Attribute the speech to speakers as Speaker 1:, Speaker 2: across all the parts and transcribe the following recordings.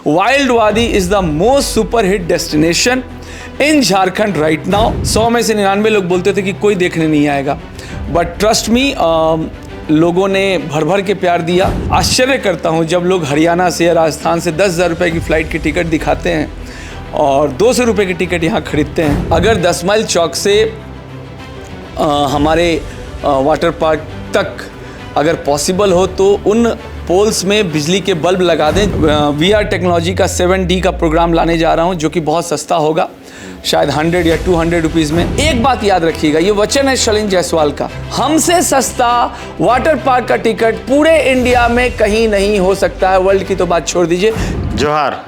Speaker 1: Wild वादी is the most super hit destination in Jharkhand right now. 100 में से 99 लोग बोलते थे कि कोई देखने नहीं आएगा, बट ट्रस्ट मी लोगों ने भर भर के प्यार दिया। आश्चर्य करता हूँ जब लोग हरियाणा से या राजस्थान से 10,000 रुपये की फ़्लाइट की टिकट दिखाते हैं और 200 रुपये की टिकट यहाँ खरीदते हैं। अगर 10 माइल चौक से हमारे वाटर पार्क तक अगर पॉसिबल हो तो उन पोल्स में बिजली के बल्ब लगा दें। VR टेक्नोलॉजी का 7D का प्रोग्राम लाने जा रहा हूँ जो कि बहुत सस्ता होगा, शायद 100 या 200 रुपीज़ में। एक बात याद रखिएगा, ये वचन है शलिन जायसवाल का, हमसे सस्ता वाटर पार्क का टिकट पूरे इंडिया में कहीं नहीं हो सकता है। वर्ल्ड की तो बात छोड़ दीजिए।
Speaker 2: जोहार।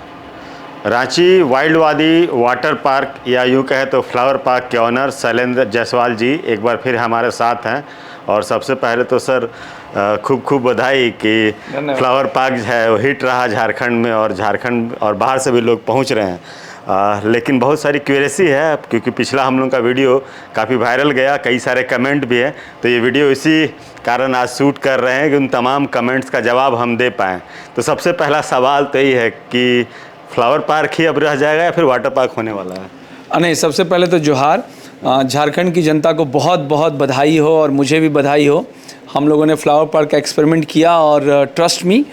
Speaker 2: रांची वाइल्ड वादी वाटर पार्क या यूँ कहे तो फ्लावर पार्क के ऑनर शैलेंद्र जायसवाल जी एक बार फिर हमारे साथ हैं। और सबसे पहले तो सर खूब खूब बधाई कि फ्लावर पार्क है वो हिट रहा झारखंड में, और झारखंड और बाहर से भी लोग पहुंच रहे हैं। लेकिन बहुत सारी क्यूरेसी है क्योंकि पिछला हम लोग का वीडियो काफ़ी वायरल गया, कई सारे कमेंट भी हैं, तो ये वीडियो इसी कारण आज शूट कर रहे हैं कि उन तमाम कमेंट्स का जवाब हम दे पाएँ। तो सबसे पहला सवाल तो यही है कि फ्लावर पार्क ही अब रह जाएगा या फिर वाटर पार्क होने वाला है?
Speaker 1: नहीं, सबसे पहले तो जोहार। झारखंड की जनता को बहुत बहुत बधाई हो और मुझे भी बधाई हो। हम लोगों ने फ्लावर पार्क का एक्सपेरिमेंट किया और ट्रस्ट मी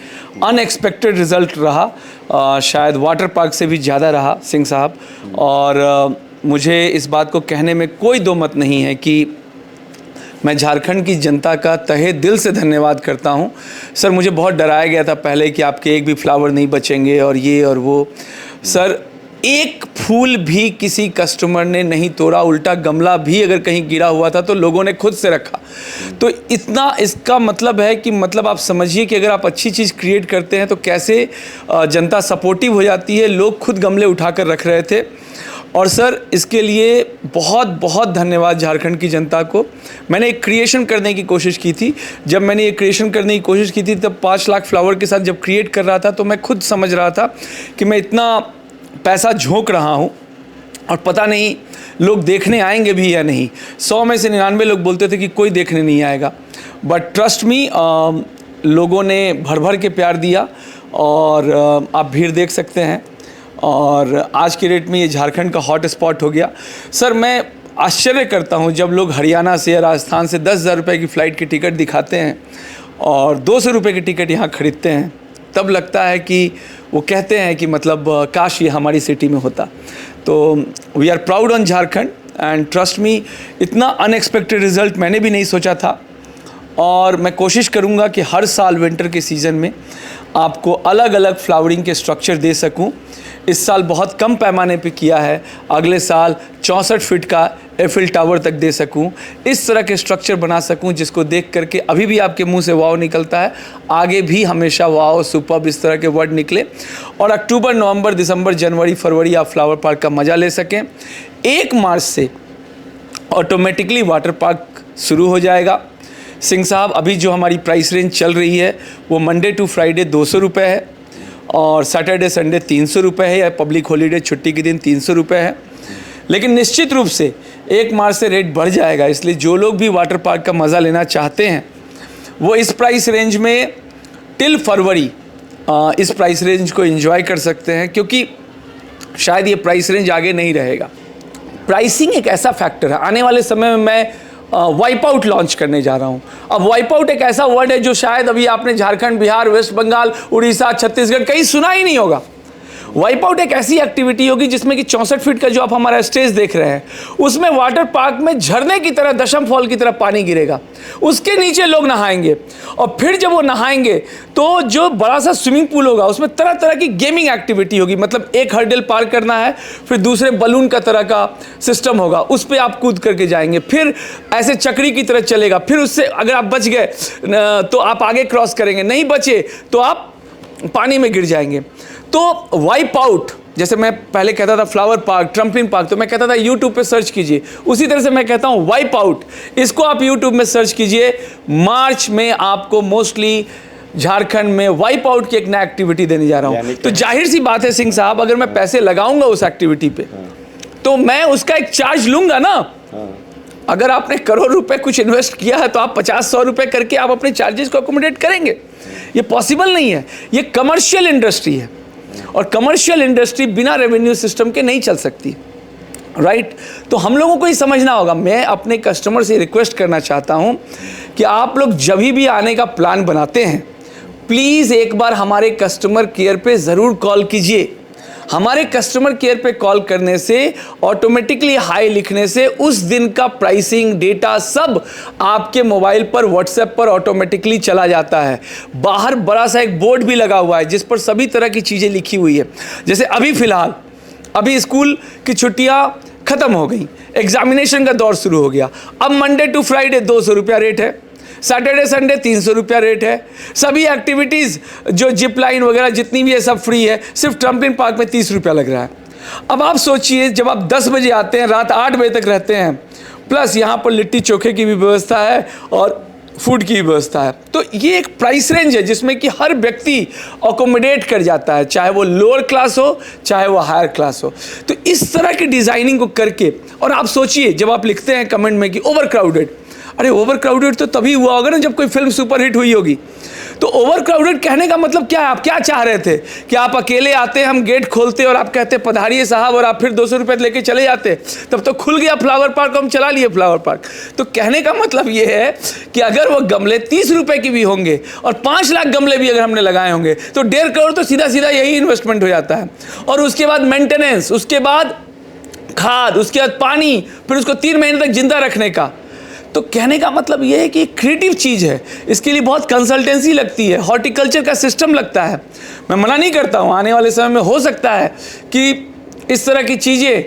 Speaker 1: अनएक्सपेक्टेड रिज़ल्ट रहा, शायद वाटर पार्क से भी ज़्यादा रहा सिंह साहब। और मुझे इस बात को कहने में कोई दो मत नहीं है कि मैं झारखंड की जनता का तहे दिल से धन्यवाद करता हूं। सर, मुझे बहुत डराया गया था पहले कि आपके एक भी फ्लावर नहीं बचेंगे और ये और वो। सर, एक फूल भी किसी कस्टमर ने नहीं तोड़ा, उल्टा गमला भी अगर कहीं गिरा हुआ था तो लोगों ने खुद से रखा। तो इतना इसका मतलब है कि मतलब आप समझिए कि अगर आप अच्छी चीज़ क्रिएट करते हैं तो कैसे जनता सपोर्टिव हो जाती है। लोग खुद गमले उठाकर रख रहे थे। और सर, इसके लिए बहुत बहुत धन्यवाद झारखंड की जनता को। मैंने एक क्रिएशन करने की कोशिश की थी। जब मैंने ये क्रिएशन करने की कोशिश की थी तब 5 लाख फ्लावर के साथ जब क्रिएट कर रहा था तो मैं खुद समझ रहा था कि मैं इतना पैसा झोंक रहा हूँ और पता नहीं लोग देखने आएंगे भी या नहीं। 100 में से 99 लोग बोलते थे कि कोई देखने नहीं आएगा, बट ट्रस्ट मी लोगों ने भर भर के प्यार दिया और आप भीड़ देख सकते हैं। और आज की डेट में ये झारखंड का हॉट स्पॉट हो गया। सर, मैं आश्चर्य करता हूँ जब लोग हरियाणा से या राजस्थान से 10,000 रुपये की फ़्लाइट की टिकट दिखाते हैं और 200 रुपये की टिकट यहाँ खरीदते हैं। तब लगता है कि वो कहते हैं कि मतलब काश ये हमारी सिटी में होता। तो we are proud on Jharkhand and trust me, इतना अनएक्सपेक्टेड रिज़ल्ट मैंने भी नहीं सोचा था। और मैं कोशिश करूँगा कि हर साल विंटर के सीज़न में आपको अलग अलग फ्लावरिंग के स्ट्रक्चर दे सकूँ। इस साल बहुत कम पैमाने पे किया है, अगले साल 64 फीट का एफिल टावर तक दे सकूं, इस तरह के स्ट्रक्चर बना सकूं जिसको देख करके अभी भी आपके मुंह से वाव निकलता है, आगे भी हमेशा वाव सुपर्ब इस तरह के वर्ड निकले। और अक्टूबर, नवंबर, दिसंबर, जनवरी, फरवरी आप फ्लावर पार्क का मज़ा ले सकें। 1 मार्च से ऑटोमेटिकली वाटर पार्क शुरू हो जाएगा। सिंह साहब, अभी जो हमारी प्राइस रेंज चल रही है वो मंडे टू फ्राइडे 200 रुपये है और सैटरडे संडे 300 रुपये है, या पब्लिक हॉलीडे छुट्टी के दिन 300 रुपये है। लेकिन निश्चित रूप से 1 मार्च से रेट बढ़ जाएगा, इसलिए जो लोग भी वाटर पार्क का मज़ा लेना चाहते हैं वो इस प्राइस रेंज में टिल फरवरी इस प्राइस रेंज को एंजॉय कर सकते हैं, क्योंकि शायद ये प्राइस रेंज आगे नहीं रहेगा। प्राइसिंग एक ऐसा फैक्टर है, आने वाले समय में मैं वाइप आउट लॉन्च करने जा रहा हूं। अब वाइप आउट एक ऐसा वर्ड है जो शायद अभी आपने झारखंड, बिहार, वेस्ट बंगाल, उड़ीसा, छत्तीसगढ़ कहीं सुना ही नहीं होगा। वाइप आउट एक ऐसी एक्टिविटी होगी जिसमें कि 64 फीट का जो आप हमारा स्टेज देख रहे हैं उसमें वाटर पार्क में झरने की तरह, दशम फॉल की तरह पानी गिरेगा, उसके नीचे लोग नहाएंगे और फिर जब वो नहाएंगे तो जो बड़ा सा स्विमिंग पूल होगा उसमें तरह तरह की गेमिंग एक्टिविटी होगी। मतलब एक हर्डल पार करना है, फिर दूसरे बलून का तरह का सिस्टम होगा, उस पर आप कूद करके जाएंगे, फिर ऐसे चक्री की तरह चलेगा, फिर उससे अगर आप बच गए तो आप आगे क्रॉस करेंगे, नहीं बचे तो आप पानी में गिर जाएंगे। तो वाइप आउट, जैसे मैं पहले कहता था फ्लावर पार्क, ट्रम्पलिन पार्क, तो मैं कहता था यूट्यूब पे सर्च कीजिए, उसी तरह से मैं कहता हूँ वाइप आउट, इसको आप यूट्यूब में सर्च कीजिए। मार्च में आपको मोस्टली झारखंड में वाइप आउट की एक नई एक्टिविटी देने जा रहा हूँ। तो जाहिर सी बात है सिंह साहब, अगर मैं पैसे लगाऊंगा उस एक्टिविटी पे तो मैं उसका एक चार्ज लूंगा ना। अगर आपने करोड़ रुपए कुछ इन्वेस्ट किया है तो आप 50-100 रुपए करके आप अपने चार्जेस को अकोमोडेट करेंगे। ये पॉसिबल नहीं है, ये कमर्शियल इंडस्ट्री है और कमर्शियल इंडस्ट्री बिना रेवेन्यू सिस्टम के नहीं चल सकती, राइट। तो हम लोगों को ही समझना होगा। मैं अपने कस्टमर से रिक्वेस्ट करना चाहता हूं कि आप लोग जब भी आने का प्लान बनाते हैं, प्लीज़ एक बार हमारे कस्टमर केयर पे ज़रूर कॉल कीजिए। हमारे कस्टमर केयर पे कॉल करने से, ऑटोमेटिकली हाई लिखने से उस दिन का प्राइसिंग डेटा सब आपके मोबाइल पर, व्हाट्सएप पर ऑटोमेटिकली चला जाता है। बाहर बड़ा सा एक बोर्ड भी लगा हुआ है जिस पर सभी तरह की चीज़ें लिखी हुई है। जैसे अभी फ़िलहाल अभी स्कूल की छुट्टियां खत्म हो गई, एग्जामिनेशन का दौर शुरू हो गया। अब मंडे टू फ्राइडे 200 रुपया रेट है, सैटरडे संडे 300 रुपया रेट है। सभी एक्टिविटीज़ जो जिप लाइन वगैरह जितनी भी है सब फ्री है, सिर्फ ट्रम्पलिन पार्क में 30 रुपया लग रहा है। अब आप सोचिए, जब आप 10 बजे आते हैं, रात 8 बजे तक रहते हैं, प्लस यहाँ पर लिट्टी चोखे की भी व्यवस्था है और फूड की व्यवस्था है, तो ये एक प्राइस रेंज है जिसमें कि हर व्यक्ति अकोमोडेट कर जाता है, चाहे वो लोअर क्लास हो चाहे वो हायर क्लास हो। तो इस तरह की डिज़ाइनिंग को करके, और आप सोचिए जब आप लिखते हैं कमेंट में कि ओवर क्राउडेड, अरे ओवर क्राउडेड तो तभी हुआ होगा ना जब कोई फिल्म सुपरहिट हुई होगी। तो ओवर क्राउडेड कहने का मतलब क्या है? आप क्या चाह रहे थे कि आप अकेले आते, हम गेट खोलते और आप कहते पधारिए साहब, और आप फिर 200 रुपये लेके चले जाते, तब तो खुल गया फ्लावर पार्क, हम चला लिए फ्लावर पार्क। तो कहने का मतलब ये है कि अगर वो गमले 30 रुपये की भी होंगे और 5 लाख गमले भी अगर हमने लगाए होंगे तो 1.5 करोड़ तो सीधा सीधा यही इन्वेस्टमेंट हो जाता है। और उसके बाद मेंटेनेंस, उसके बाद खाद, उसके बाद पानी, फिर उसको 3 महीने तक जिंदा रखने का। तो कहने का मतलब यह है कि क्रिएटिव चीज़ है, इसके लिए बहुत कंसल्टेंसी लगती है, हॉर्टिकल्चर का सिस्टम लगता है। मैं मना नहीं करता हूँ, आने वाले समय में हो सकता है कि इस तरह की चीज़ें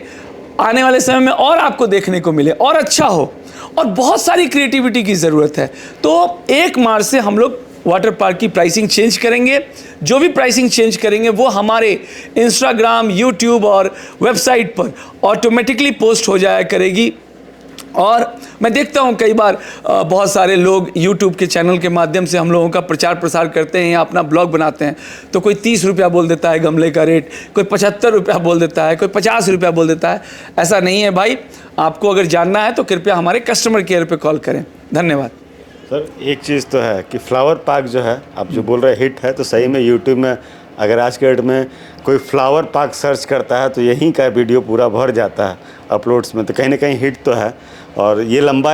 Speaker 1: आने वाले समय में और आपको देखने को मिले और अच्छा हो, और बहुत सारी क्रिएटिविटी की ज़रूरत है। तो 1 मार्च से हम लोग वाटर पार्क की प्राइसिंग चेंज करेंगे। जो भी प्राइसिंग चेंज करेंगे वो हमारे इंस्टाग्राम, यूट्यूब और वेबसाइट पर ऑटोमेटिकली पोस्ट हो जाया करेगी। और मैं देखता हूँ कई बार बहुत सारे लोग YouTube के चैनल के माध्यम से हम लोगों का प्रचार प्रसार करते हैं या अपना ब्लॉग बनाते हैं, तो कोई 30 रुपया बोल देता है गमले का रेट, कोई 75 रुपया बोल देता है, कोई 50 रुपया बोल देता है। ऐसा नहीं है भाई, आपको अगर जानना है तो कृपया हमारे कस्टमर केयर पे कॉल करें। धन्यवाद।
Speaker 2: सर एक चीज़ तो है कि फ्लावर पार्क जो है आप जो बोल रहे हैं हिट है, तो सही में यूट्यूब में अगर आज के डेट में कोई फ्लावर पार्क सर्च करता है तो यहीं का वीडियो पूरा भर जाता है अपलोड्स में, तो कहीं ना कहीं हिट तो है। और ये लंबा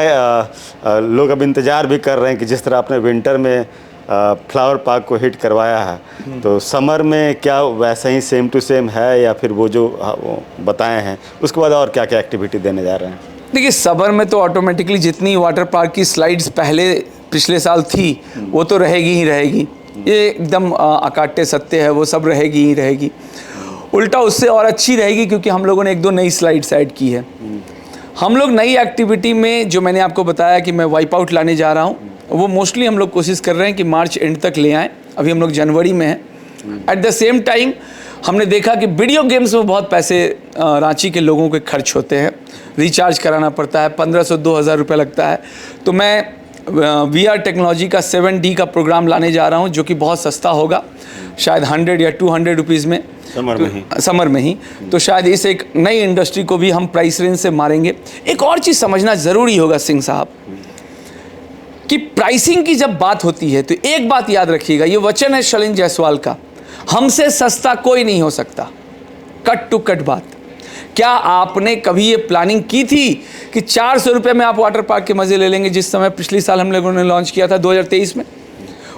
Speaker 2: लोग अब इंतज़ार भी कर रहे हैं कि जिस तरह आपने विंटर में फ्लावर पार्क को हिट करवाया है, तो समर में क्या वैसा ही सेम टू सेम है या फिर वो जो वो बताए हैं उसके बाद और क्या क्या एक्टिविटी देने जा रहे हैं?
Speaker 1: देखिए, समर में तो ऑटोमेटिकली जितनी वाटर पार्क की स्लाइड्स पिछले साल थी वो तो रहेगी ही रहेगी, ये एकदम अकाट्य सत्य है, वो सब रहेगी ही रहेगी। उल्टा उससे और अच्छी रहेगी क्योंकि हम लोगों ने 1-2 नई स्लाइड्स ऐड की है। हम लोग नई एक्टिविटी में जो मैंने आपको बताया कि मैं वाइप आउट लाने जा रहा हूँ, वो मोस्टली हम लोग कोशिश कर रहे हैं कि मार्च एंड तक ले आएँ। अभी हम लोग जनवरी में हैं। एट द सेम टाइम हमने देखा कि वीडियो गेम्स में बहुत पैसे रांची के लोगों के खर्च होते हैं, रिचार्ज कराना पड़ता है, 1500-2000 रुपये लगता है। तो मैं VR टेक्नोलॉजी का 7D का प्रोग्राम लाने जा रहा हूँ जो कि बहुत सस्ता होगा, शायद 100 या 200 रुपीज़ में, समर में ही। तो शायद इस एक नई इंडस्ट्री को भी हम प्राइस रेंज से मारेंगे। एक और चीज़ समझना ज़रूरी होगा सिंह साहब कि प्राइसिंग की जब बात होती है तो एक बात याद रखिएगा, ये वचन है शैलेंद्र जायसवाल का, हमसे सस्ता कोई नहीं हो सकता। कट टू कट बात। क्या आपने कभी ये प्लानिंग की थी कि 400 रुपये में आप वाटर पार्क के मज़े ले लेंगे, जिस समय पिछले साल हम लोगों ने लॉन्च किया था 2023 में?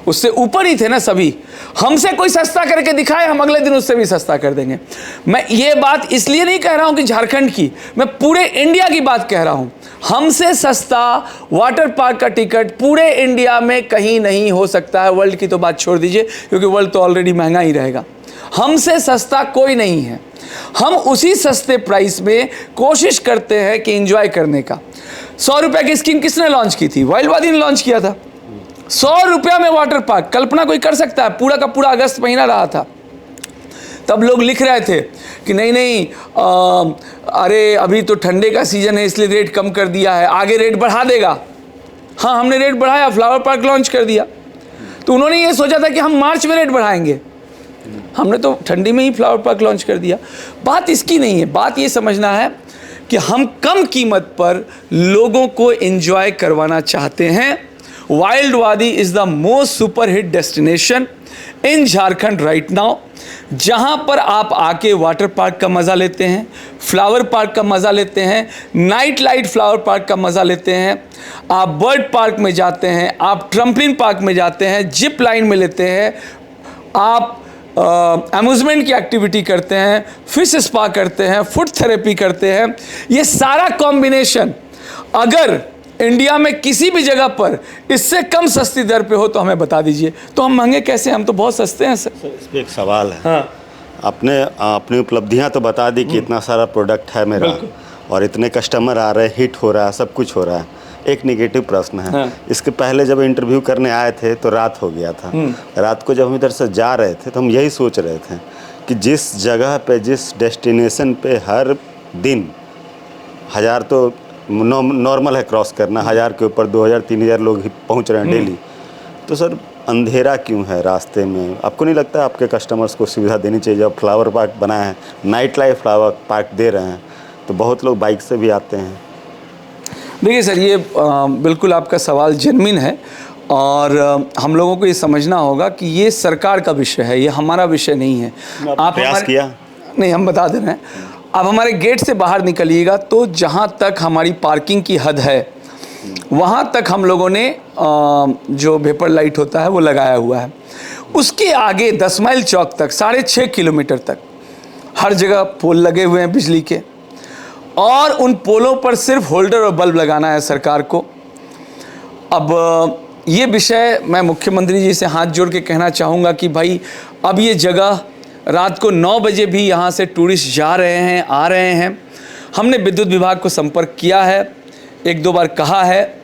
Speaker 1: उससे ऊपर ही थे ना सभी। हमसे कोई सस्ता करके दिखाए, हम अगले दिन उससे भी सस्ता कर देंगे। मैं ये बात इसलिए नहीं कह रहा हूं कि झारखंड की, मैं पूरे इंडिया की बात कह रहा हूं। हमसे सस्ता वाटर पार्क का टिकट पूरे इंडिया में कहीं नहीं हो सकता है। वर्ल्ड की तो बात छोड़ दीजिए क्योंकि वर्ल्ड तो ऑलरेडी महंगा ही रहेगा। हमसे सस्ता कोई नहीं है। हम उसी सस्ते प्राइस में कोशिश करते हैं कि एंजॉय करने का। 100 रुपये की स्कीम किसने लॉन्च की थी? वाइल्डवादी ने लॉन्च किया था। 100 रुपया में वाटर पार्क, कल्पना कोई कर सकता है? पूरा का पूरा अगस्त महीना रहा था। तब लोग लिख रहे थे कि नहीं अरे अभी तो ठंडे का सीजन है इसलिए रेट कम कर दिया है, आगे रेट बढ़ा देगा। हाँ, हमने रेट बढ़ाया, फ्लावर पार्क लॉन्च कर दिया। तो उन्होंने ये सोचा था कि हम मार्च में रेट बढ़ाएंगे, हमने तो ठंडी में ही फ्लावर पार्क लॉन्च कर दिया। बात इसकी नहीं है, बात ये समझना है कि हम कम कीमत पर लोगों को एंजॉय करवाना चाहते हैं। वाइल्डवादी is the most super hit destination in Jharkhand right now. जहाँ पर आप आके वाटर पार्क का मज़ा लेते हैं, फ्लावर पार्क का मज़ा लेते हैं, नाइट लाइट फ्लावर पार्क का मज़ा लेते हैं, आप बर्ड पार्क में जाते हैं, आप ट्रम्पलिन पार्क में जाते हैं, जिप लाइन में लेते हैं, आप अम्यूज़मेंट की एक्टिविटी करते हैं, फिश स्पा करते हैं, फुट थेरेपी करते हैं। ये सारा कॉम्बिनेशन अगर इंडिया में किसी भी जगह पर इससे कम सस्ती दर पे हो तो हमें बता दीजिए। तो हम महंगे कैसे, हम तो बहुत सस्ते हैं सर।
Speaker 2: इस पर एक सवाल है।
Speaker 1: हाँ,
Speaker 2: आपने अपनी उपलब्धियां तो बता दी कि इतना सारा प्रोडक्ट है मेरा और इतने कस्टमर आ रहे हैं, हिट हो रहा है, सब कुछ हो रहा है। एक नेगेटिव प्रश्न है।
Speaker 1: हाँ।
Speaker 2: इसके पहले जब इंटरव्यू करने आए थे तो रात हो गया था। रात को जब हम इधर से जा रहे थे तो हम यही सोच रहे थे कि जिस जगह पे, जिस डेस्टिनेशन पे हर दिन 1000 तो नॉर्मल है क्रॉस करना, 1000 के ऊपर 2000 3000 लोग ही पहुंच रहे हैं डेली, तो सर अंधेरा क्यों है रास्ते में? आपको नहीं लगता आपके कस्टमर्स को सुविधा देनी चाहिए? जब फ्लावर पार्क बनाए हैं, नाइट लाइफ फ्लावर पार्क दे रहे हैं, तो बहुत लोग बाइक से भी आते हैं।
Speaker 1: देखिए सर, ये बिल्कुल आपका सवाल जेन्युइन है और हम लोगों को ये समझना होगा कि ये सरकार का विषय है, ये हमारा विषय नहीं है। आप
Speaker 2: प्रयास किया?
Speaker 1: नहीं, हम बता दे रहे हैं। आप हमारे गेट से बाहर निकलिएगा तो जहाँ तक हमारी पार्किंग की हद है वहाँ तक हम लोगों ने जो वेपर लाइट होता है वो लगाया हुआ है। उसके आगे 10 माइल चौक तक 6.5 किलोमीटर तक हर जगह पोल लगे हुए हैं बिजली के, और उन पोलों पर सिर्फ होल्डर और बल्ब लगाना है सरकार को। अब ये विषय मैं मुख्यमंत्री जी से हाथ जोड़ के कहना चाहूँगा कि भाई अब ये जगह रात को 9 बजे भी यहाँ से टूरिस्ट जा रहे हैं, आ रहे हैं। हमने विद्युत विभाग को संपर्क किया है, 1-2 बार कहा है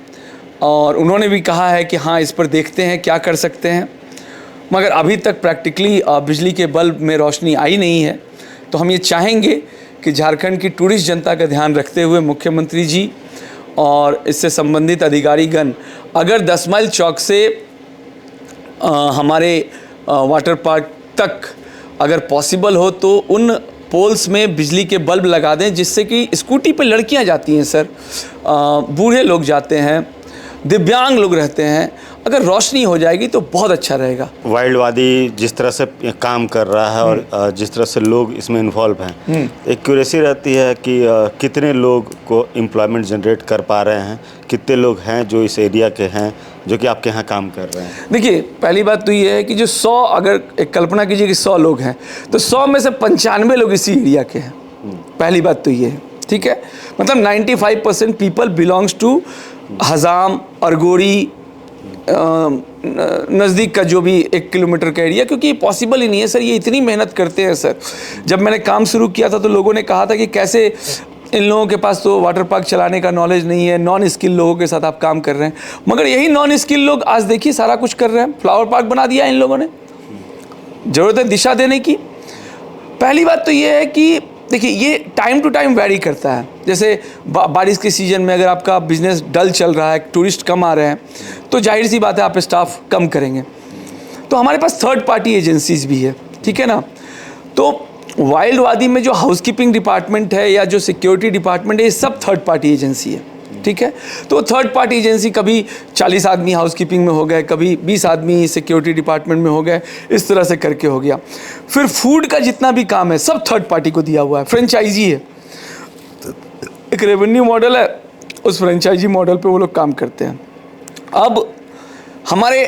Speaker 1: और उन्होंने भी कहा है कि हाँ, इस पर देखते हैं क्या कर सकते हैं, मगर अभी तक प्रैक्टिकली बिजली के बल्ब में रोशनी आई नहीं है। तो हम ये चाहेंगे कि झारखंड की टूरिस्ट जनता का ध्यान रखते हुए मुख्यमंत्री जी और इससे संबंधित अधिकारीगण अगर 10 माइल चौक से हमारे वाटर पार्क तक अगर पॉसिबल हो तो उन पोल्स में बिजली के बल्ब लगा दें, जिससे कि स्कूटी पे लड़कियां जाती हैं सर, बूढ़े लोग जाते हैं, दिव्यांग लोग रहते हैं, अगर रोशनी हो जाएगी तो बहुत अच्छा रहेगा।
Speaker 2: वाइल्ड वादी जिस तरह से काम कर रहा है और जिस तरह से लोग इसमें इन्वॉल्व हैं, एक क्यूरियसी रहती है कि कितने लोग को एम्प्लॉयमेंट जनरेट कर पा रहे हैं, कितने लोग हैं जो इस एरिया के हैं जो कि आपके यहाँ काम कर रहे हैं?
Speaker 1: देखिए, पहली बात तो ये है कि जो 100, अगर एक कल्पना कीजिए कि 100 लोग हैं तो 100 में से 95 लोग इसी एरिया के हैं। पहली बात तो ये है, ठीक है। मतलब 95% पीपल बिलोंग्स टू हजाम, अरगोड़ी, नज़दीक का जो भी 1 किलोमीटर का एरिया, क्योंकि ये पॉसिबल ही नहीं है सर। ये इतनी मेहनत करते हैं सर। जब मैंने काम शुरू किया था तो लोगों ने कहा था कि कैसे इन लोगों के पास तो वाटर पार्क चलाने का नॉलेज नहीं है, नॉन स्किल लोगों के साथ आप काम कर रहे हैं। मगर यही नॉन स्किल लोग आज देखिए सारा कुछ कर रहे हैं। फ्लावर पार्क बना दिया इन लोगों ने। ज़रूरत है दिशा देने की। पहली बात तो ये है कि देखिए, ये टाइम टू टाइम वैरी करता है। जैसे बारिश के सीज़न में अगर आपका बिजनेस डल चल रहा है, टूरिस्ट कम आ रहे हैं, तो जाहिर सी बात है आप स्टाफ कम करेंगे। तो हमारे पास थर्ड पार्टी एजेंसीज भी है, ठीक है ना। तो वाइल्ड वादी में जो हाउसकीपिंग डिपार्टमेंट है या जो सिक्योरिटी डिपार्टमेंट है, ये सब थर्ड पार्टी एजेंसी है, ठीक है। तो थर्ड पार्टी एजेंसी कभी 40 आदमी हाउसकीपिंग में हो गए, कभी 20 आदमी सिक्योरिटी डिपार्टमेंट में हो गए, इस तरह से करके हो गया। फिर फूड का जितना भी काम है सब थर्ड पार्टी को दिया हुआ है। फ्रेंचाइजी है, एक रेवेन्यू मॉडल है, उस फ्रेंचाइजी मॉडल पे वो लोग काम करते हैं। अब हमारे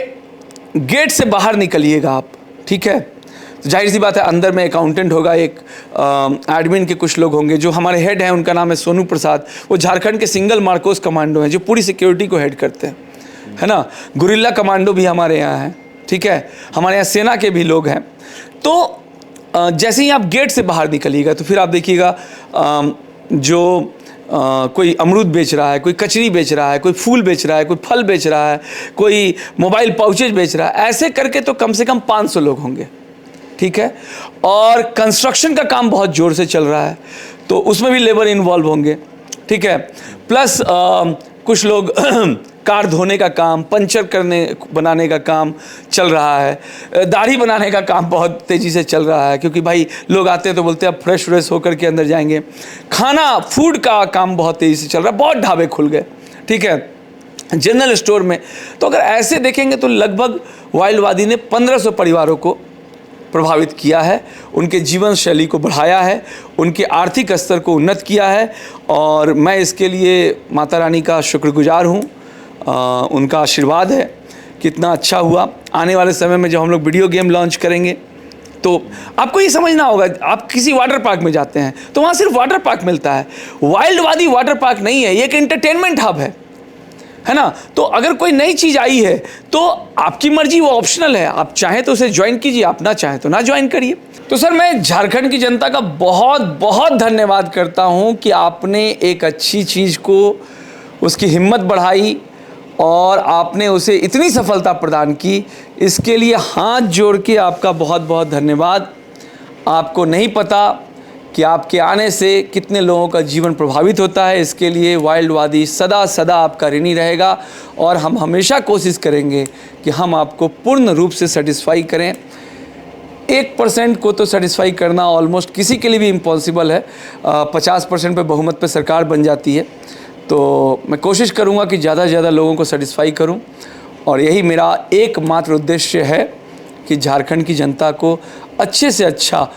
Speaker 1: गेट से बाहर निकलिएगा आप, ठीक है, तो जाहिर सी बात है अंदर में अकाउंटेंट होगा, एक एडमिन के कुछ लोग होंगे। जो हमारे हेड हैं उनका नाम है सोनू प्रसाद, वो झारखंड के सिंगल मार्कोस कमांडो हैं जो पूरी सिक्योरिटी को हेड करते हैं, है ना। गुरिल्ला कमांडो भी हमारे यहाँ हैं, ठीक है। हमारे यहाँ सेना के भी लोग हैं। तो जैसे ही आप गेट से बाहर निकलिएगा तो फिर आप देखिएगा जो कोई अमरूद बेच रहा है, कोई कचरी बेच रहा है, कोई फूल बेच रहा है, कोई फल बेच रहा है, कोई मोबाइल पाउचेज बेच रहा है। ऐसे करके तो कम से कम 500 लोग होंगे, ठीक है। और कंस्ट्रक्शन का काम बहुत ज़ोर से चल रहा है, तो उसमें भी लेबर इन्वॉल्व होंगे, ठीक है। प्लस कुछ लोग कार धोने का काम, पंचर बनाने का काम चल रहा है। दाढ़ी बनाने का काम बहुत तेज़ी से चल रहा है, क्योंकि भाई लोग आते हैं तो बोलते हैं अब फ्रेश होकर के अंदर जाएंगे। खाना, फूड का काम बहुत तेज़ी से चल रहा है, बहुत ढाबे खुल गए, ठीक है, जनरल स्टोर में। तो अगर ऐसे देखेंगे तो लगभग वाइल्ड वादी ने 1500 परिवारों को प्रभावित किया है, उनके जीवन शैली को बढ़ाया है, उनके आर्थिक स्तर को उन्नत किया है और मैं इसके लिए माता रानी का शुक्रगुजार हूँ। उनका आशीर्वाद है। कितना अच्छा हुआ। आने वाले समय में जब हम लोग वीडियो गेम लॉन्च करेंगे तो आपको ये समझना होगा, आप किसी वाटर पार्क में जाते हैं तो वहाँ सिर्फ वाटर पार्क मिलता है, वाइल्ड वादी वाटर पार्क नहीं है, ये एक एंटरटेनमेंट हब है ना। तो अगर कोई नई चीज़ आई है तो आपकी मर्जी, वो ऑप्शनल है, आप चाहें तो उसे ज्वाइन कीजिए, आप ना चाहें तो ना ज्वाइन करिए। तो सर मैं झारखंड की जनता का बहुत बहुत धन्यवाद करता हूं कि आपने एक अच्छी चीज़ को उसकी हिम्मत बढ़ाई और आपने उसे इतनी सफलता प्रदान की। इसके लिए हाथ जोड़ के आपका बहुत बहुत धन्यवाद। आपको नहीं पता कि आपके आने से कितने लोगों का जीवन प्रभावित होता है। इसके लिए वाइल्ड वादी सदा सदा आपका ऋणी रहेगा और हम हमेशा कोशिश करेंगे कि हम आपको पूर्ण रूप से सेटिस्फाई करें। 1% को तो सेटिस्फाई करना ऑलमोस्ट किसी के लिए भी इम्पॉसिबल है। 50% पे बहुमत पे सरकार बन जाती है। तो मैं कोशिश करूँगा कि ज़्यादा से ज़्यादा लोगों को सेटिस्फाई करूँ और यही मेरा एकमात्र उद्देश्य है कि झारखंड की जनता को अच्छे से अच्छा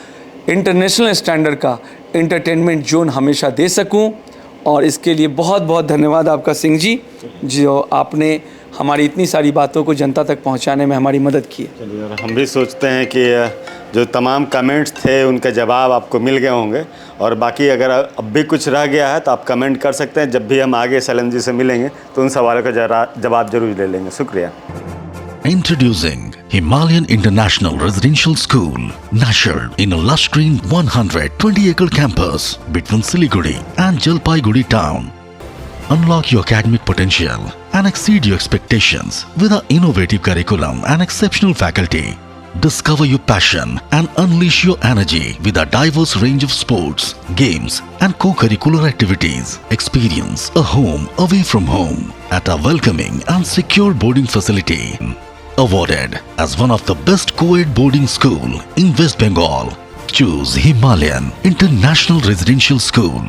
Speaker 1: इंटरनेशनल स्टैंडर्ड का एंटरटेनमेंट जोन हमेशा दे सकूं। और इसके लिए बहुत बहुत धन्यवाद आपका सिंह जी, जो आपने हमारी इतनी सारी बातों को जनता तक पहुंचाने में हमारी मदद की है।
Speaker 2: चलिए, और हम भी सोचते हैं कि जो तमाम कमेंट्स थे उनके जवाब आपको मिल गए होंगे और बाकी अगर अब भी कुछ रह गया है तो आप कमेंट कर सकते हैं। जब भी हम आगे सैलेंद्र जी से मिलेंगे तो उन सवालों का जवाब जरूर ले लेंगे। शुक्रिया।
Speaker 3: Introducing Himalayan International Residential School, nurtured in a lush green 120-acre campus between Siliguri and Jalpaiguri town. Unlock your academic potential and exceed your expectations with our innovative curriculum and exceptional faculty. Discover your passion and unleash your energy with our diverse range of sports, games and co-curricular activities. Experience a home away from home at a welcoming and secure boarding facility. Awarded as one of the best co-ed boarding school in West Bengal. Choose Himalayan International Residential School.